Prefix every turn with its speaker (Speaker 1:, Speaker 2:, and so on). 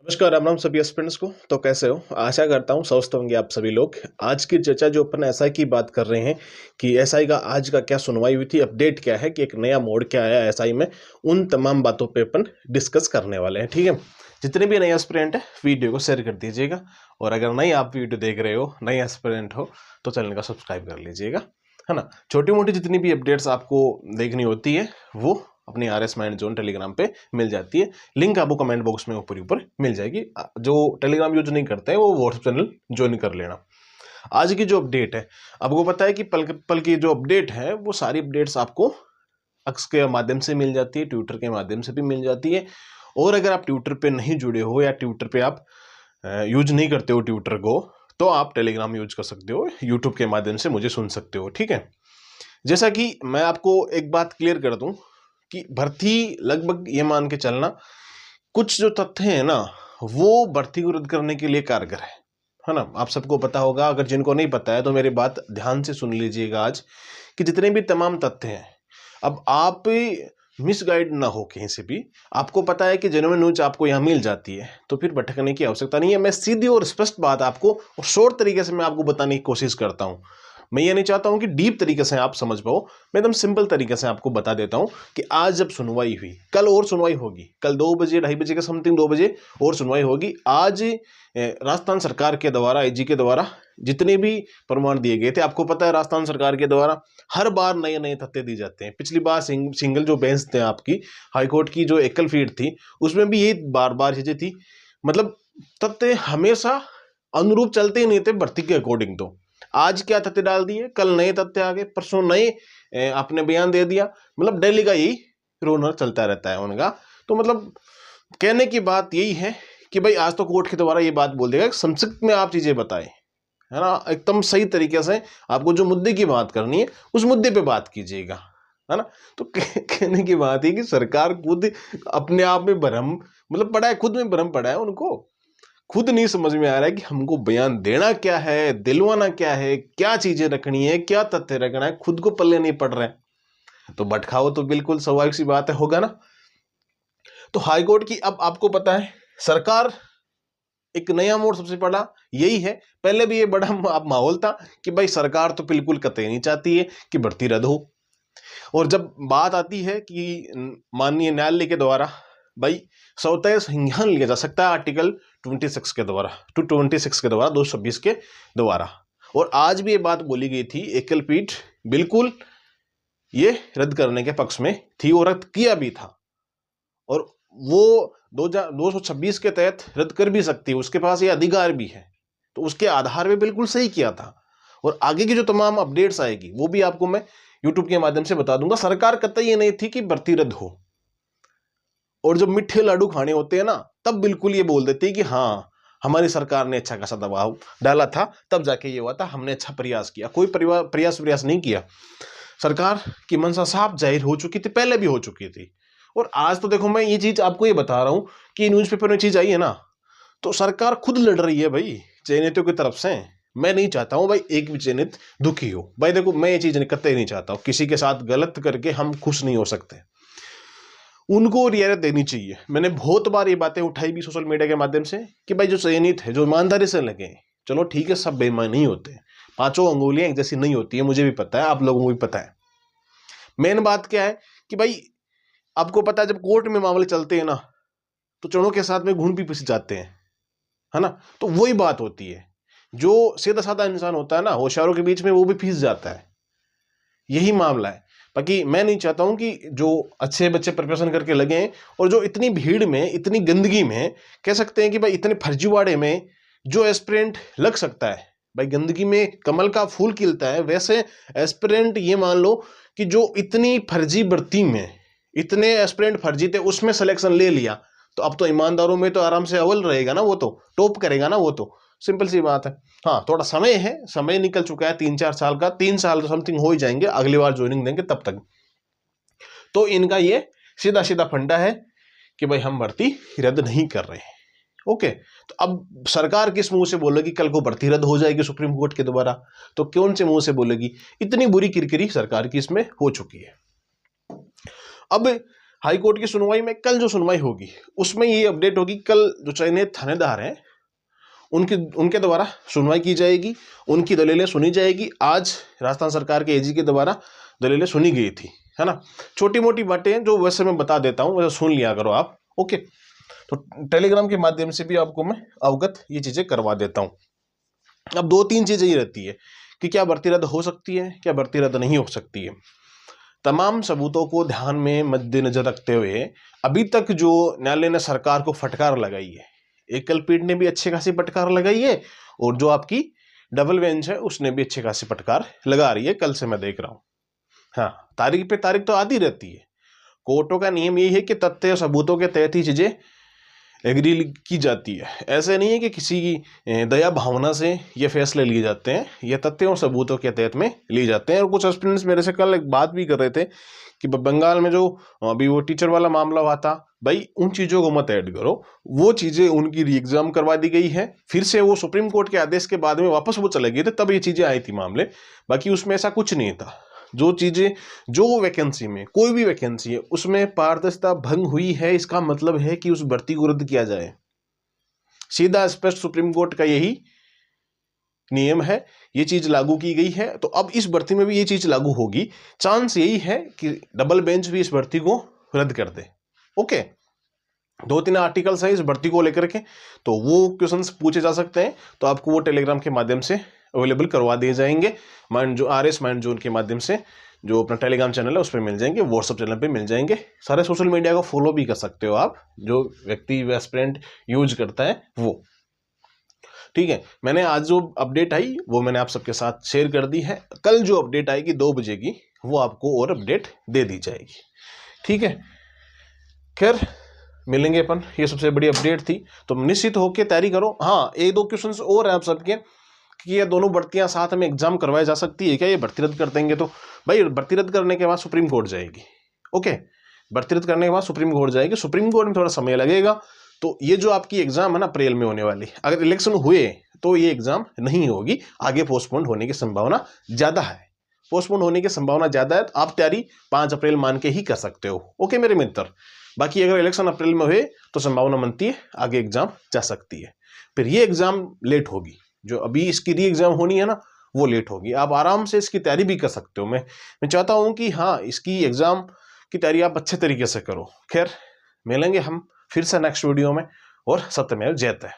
Speaker 1: नमस्कार, राम राम सभी स्टूडेंट्स को। तो कैसे हो? आशा करता हूँ स्वस्थ होंगे आप सभी लोग। आज की चर्चा जो अपन एसआई की बात कर रहे हैं कि एसआई का आज का क्या सुनवाई हुई थी, अपडेट क्या है, कि एक नया मोड क्या आया एसआई में, उन तमाम बातों पे अपन डिस्कस करने वाले हैं। ठीक है, जितने भी नए एस्पिरेंट है वीडियो को शेयर कर दीजिएगा, और अगर नई आप वीडियो देख रहे हो, नए एस्पिरेंट हो, तो चैनल का सब्सक्राइब कर लीजिएगा, है ना। छोटी मोटी जितनी भी अपडेट्स आपको देखनी होती है वो अपनी RS माइंड जोन टेलीग्राम पे मिल जाती है। लिंक आपको कमेंट बॉक्स में ऊपर ऊपर मिल जाएगी। जो टेलीग्राम यूज नहीं करते हैं वो व्हाट्सएप चैनल ज्वाइन कर लेना। आज की जो अपडेट है, आपको पता है कि पल की जो अपडेट है वो सारी अपडेट्स आपको एक्स के माध्यम से मिल जाती है, ट्विटर के माध्यम से भी मिल जाती है। और अगर आप ट्विटर पे नहीं जुड़े हो या ट्विटर पे आप यूज नहीं करते हो ट्विटर को, तो आप टेलीग्राम यूज कर सकते हो, यूट्यूब के माध्यम से मुझे सुन सकते हो। ठीक है, जैसा कि मैं आपको एक बात क्लियर कर दूं कि भर्ती लगभग ये मान के चलना, कुछ जो तथ्य हैं ना वो भर्ती को रद्द करने के लिए कारगर है ना। आप सबको पता होगा, अगर जिनको नहीं पता है तो मेरी बात ध्यान से सुन लीजिएगा आज, कि जितने भी तमाम तथ्य हैं, अब आप मिसगाइड ना हो कहीं से भी। आपको पता है कि जेन्युइन न्यूज आपको यहाँ मिल जाती है, तो फिर भटकने की आवश्यकता नहीं है। मैं सीधी और स्पष्ट बात आपको और शॉर्ट तरीके से मैं आपको बताने की कोशिश करता हूँ। मैं ये नहीं चाहता हूं कि डीप तरीके से आप समझ पाओ, मैं एकदम सिंपल तरीके से आपको बता देता हूं कि आज जब सुनवाई हुई, कल और सुनवाई होगी, कल 2 बजे 2:30 बजे के समथिंग 2 बजे और सुनवाई होगी। आज राजस्थान सरकार के द्वारा, आईजी के द्वारा जितने भी प्रमाण दिए गए थे, आपको पता है राजस्थान सरकार के द्वारा हर बार नए नए तथ्य दिए जाते हैं। पिछली बार सिंगल जो बेंच थे आपकी हाईकोर्ट की, जो एकल फीट थी, उसमें भी ये बार बार चीजें थी। मतलब तथ्य हमेशा अनुरूप चलते ही नहीं थे भर्ती के अकॉर्डिंग। तो आज क्या तथ्य डाल दिए, कल नए तथ्य आ गए, परसों नए आपने बयान दे दिया। मतलब डेली का यही रोनर चलता रहता है उनका। तो मतलब कहने की बात यही है कि भाई आज तो कोर्ट के द्वारा ये बात बोल देगा, संक्षिप्त में आप चीजें बताएं, है ना, एकदम सही तरीके से। आपको जो मुद्दे की बात करनी है उस मुद्दे पे बात कीजिएगा, है ना। तो कहने की बात है कि सरकार खुद अपने आप में भ्रम, मतलब पड़ा है, खुद में भ्रम पड़ा है उनको। खुद नहीं समझ में आ रहा है कि हमको बयान देना क्या है, दिलवाना क्या है, क्या चीजें रखनी है, क्या तथ्य रखना है, खुद को पल्ले नहीं पड़ रहा है। तो भटकाओ तो बिल्कुल स्वाभाविक सी बात है, होगा ना। तो हाईकोर्ट की अब आपको पता है सरकार एक नया मोड़ सबसे बड़ा यही है। पहले भी ये बड़ा माहौल था कि भाई सरकार तो बिल्कुल कतई नहीं चाहती है कि भर्ती रद्द हो। और जब बात आती है कि माननीय न्यायालय के द्वारा भाई स्वतः संज्ञान लिया जा सकता है आर्टिकल 26 के द्वारा, 226 के द्वारा, 226 के द्वारा। और आज भी ये बात बोली गई थी, एकल पीठ बिल्कुल ये रद्द करने के पक्ष में थी और रद्द किया भी था। और वो 226 के तहत रद्द कर भी सकती है, उसके पास ये अधिकार भी है। तो उसके आधार पे बिल्कुल सही किया था। और आगे की जो तमाम अपडेट्स आएगी वो भी आपको मैं यूट्यूब के माध्यम से बता दूंगा। सरकार कतई ये नहीं थी कि भर्ती रद्द हो। और जब मिठे लाडू खाने होते हैं ना, तब बिल्कुल ये बोल देती है कि हाँ हमारी सरकार ने अच्छा खासा दबाव डाला था, तब जाके ये हुआ था, हमने अच्छा प्रयास किया। कोई प्रयास नहीं किया। सरकार की मंशा साफ जाहिर हो चुकी थी, पहले भी हो चुकी थी। और आज तो देखो, मैं ये चीज आपको ये बता रहा हूं कि न्यूज़पेपर में चीज आई है ना, तो सरकार खुद लड़ रही है भाई चयनितों की तरफ से। मैं नहीं चाहता हूं भाई एक भी चयनित दुखी हो। भाई देखो, मैं ये चीज कतई नहीं चाहता हूं, किसी के साथ गलत करके हम खुश नहीं हो सकते। उनको रियायत देनी चाहिए। मैंने बहुत बार ये बातें उठाई भी सोशल मीडिया के माध्यम से कि भाई जो चयनित है, जो ईमानदारी से लगे, चलो ठीक है, सब बेईमान नहीं होते, पांचों अंगुलियां एक जैसी नहीं होती है, मुझे भी पता है, आप लोगों को भी पता है। मेन बात क्या है कि भाई आपको पता है जब कोर्ट में मामले चलते हैं ना, तो चढ़ों के साथ में घून भी पिस जाते हैं, है ना। तो वही बात होती है, जो सीधा साधा इंसान होता है ना, होशियारों के बीच में वो भी फंस जाता है। यही मामला है। बाकी मैं नहीं चाहता हूं कि जो अच्छे बच्चे प्रिपरेशन करके लगे हैं, और जो इतनी भीड़ में, इतनी गंदगी में, कह सकते हैं कि भाई इतने फर्जीवाड़े में जो एस्पिरेंट लग सकता है, भाई गंदगी में कमल का फूल खिलता है, वैसे एस्पिरेंट ये मान लो कि जो इतनी फर्जी भर्ती में इतने एस्पिरेंट फर्जी थे, उसमें सिलेक्शन ले लिया, तो अब तो ईमानदारों में तो आराम से अव्वल रहेगा ना, वो तो टॉप करेगा ना, वो तो सिंपल सी बात है। हाँ, थोड़ा समय है, समय निकल चुका है 3-4 साल का, 3 साल तो समथिंग हो ही जाएंगे, अगली बार ज्वाइनिंग देंगे तब तक। तो इनका ये सीधा सीधा फंडा है कि भाई हम भर्ती रद्द नहीं कर रहे हैं। ओके, तो अब सरकार किस मुंह से बोलेगी कल को भर्ती रद्द हो जाएगी सुप्रीम कोर्ट के द्वारा? तो कौन से मुंह से बोलेगी? इतनी बुरी किरकिरी सरकार की इसमें हो चुकी है। अब हाई कोर्ट की सुनवाई में कल जो सुनवाई होगी उसमें ये अपडेट होगी। कल जो चयनित थानेदार हैं उनके द्वारा सुनवाई की जाएगी, उनकी दलीलें सुनी जाएगी। आज राजस्थान सरकार के एजी के द्वारा दलीलें सुनी गई थी, है ना। छोटी मोटी बातें जो वैसे मैं बता देता हूँ, वैसे सुन लिया करो आप, ओके। तो टेलीग्राम के माध्यम से भी आपको मैं अवगत ये चीज़ें करवा देता हूँ। अब 2-3 चीज़ें ही रहती है कि क्या भर्ती रद्द हो सकती है, क्या भर्ती रद्द नहीं हो सकती है। तमाम सबूतों को ध्यान में मद्देनजर रखते हुए अभी तक जो न्यायालय ने सरकार को फटकार लगाई है, एकल पीठ ने भी अच्छी खासी फटकार लगाई है और जो आपकी डबल बेंच है उसने भी अच्छी खासी फटकार लगा रही है। कल से मैं देख रहा हूँ, हाँ, तारीख पे तारीख तो आती रहती है। कोर्टों का नियम यही है कि तथ्य और सबूतों के तहत ही चीज़ें एग्री की जाती है। ऐसे नहीं है कि किसी की दया भावना से ये फैसले लिए जाते हैं, ये तथ्यों और सबूतों के तहत में लिए जाते हैं। और कुछ स्टूडेंट्स मेरे से कल एक बात भी कर रहे थे कि बंगाल में जो अभी वो टीचर वाला मामला हुआ था, भाई उन चीज़ों को मत ऐड करो, वो चीज़ें उनकी री एग्जाम करवा दी गई है। फिर से वो सुप्रीम कोर्ट के आदेश के बाद में वापस वो चले गए थे, तब ये चीज़ें आई थी मामले। बाकी उसमें ऐसा कुछ नहीं था। जो चीज़ें जो वैकेंसी में कोई भी वैकेंसी है उसमें पारदर्शिता भंग हुई है, इसका मतलब है कि उस भर्ती को रद्द किया जाए। सीधा स्पष्ट सुप्रीम कोर्ट का यही नियम है, ये चीज लागू की गई है। तो अब इस भर्ती में भी ये चीज लागू होगी। चांस यही है कि डबल बेंच भी इस भर्ती को रद्द कर दे, ओके। 2-3 आर्टिकल्स हैं इस भर्ती को लेकर के, तो वो क्वेश्चंस पूछे जा सकते हैं, तो आपको वो टेलीग्राम के माध्यम से अवेलेबल करवा दिए जाएंगे। माइंड जो RS माइंड जोन के माध्यम से जो अपना टेलीग्राम चैनल है उस पर मिल जाएंगे, व्हाट्सअप चैनल पे मिल जाएंगे। सारे सोशल मीडिया को फॉलो भी कर सकते हो आप, जो व्यक्ति एस्पिरेंट यूज करता है वो, ठीक है। मैंने आज जो अपडेट आई वो मैंने आप सबके साथ शेयर कर दी है। कल जो अपडेट आएगी 2 बजे की, वो आपको और अपडेट दे दी जाएगी, ठीक है। खैर मिलेंगे अपन, ये सबसे बड़ी अपडेट थी, तो निश्चित होकर तैयारी करो। हाँ, 1-2 क्वेश्चंस और हैं आप सबके कि ये दोनों भर्तियां साथ में एग्जाम करवाई जा सकती है क्या, ये भर्ती रद्द कर देंगे तो भाई भर्ती रद्द करने के बाद सुप्रीम कोर्ट जाएगी, ओके। भर्ती रद्द करने के बाद सुप्रीम कोर्ट जाएगी, सुप्रीम कोर्ट में थोड़ा समय लगेगा। तो ये जो आपकी एग्जाम है ना अप्रैल में होने वाली, अगर इलेक्शन हुए तो ये एग्जाम नहीं होगी, आगे पोस्टपोन होने की संभावना ज्यादा है। पोस्टपोन होने की संभावना ज्यादा है, तो आप तैयारी 5 अप्रैल मान के ही कर सकते हो, ओके मेरे मित्र। बाकी अगर इलेक्शन अप्रैल में हुए तो संभावना बनती है आगे एग्जाम जा सकती है। फिर ये एग्जाम लेट होगी, जो अभी इसकी री एग्जाम होनी है ना वो लेट होगी। आप आराम से इसकी तैयारी भी कर सकते हो। मैं चाहता हूं कि हाँ, इसकी एग्जाम की तैयारी आप अच्छे तरीके से करो। खैर मिलेंगे हम फिर से नेक्स्ट वीडियो में, और सत्यमेव जयते।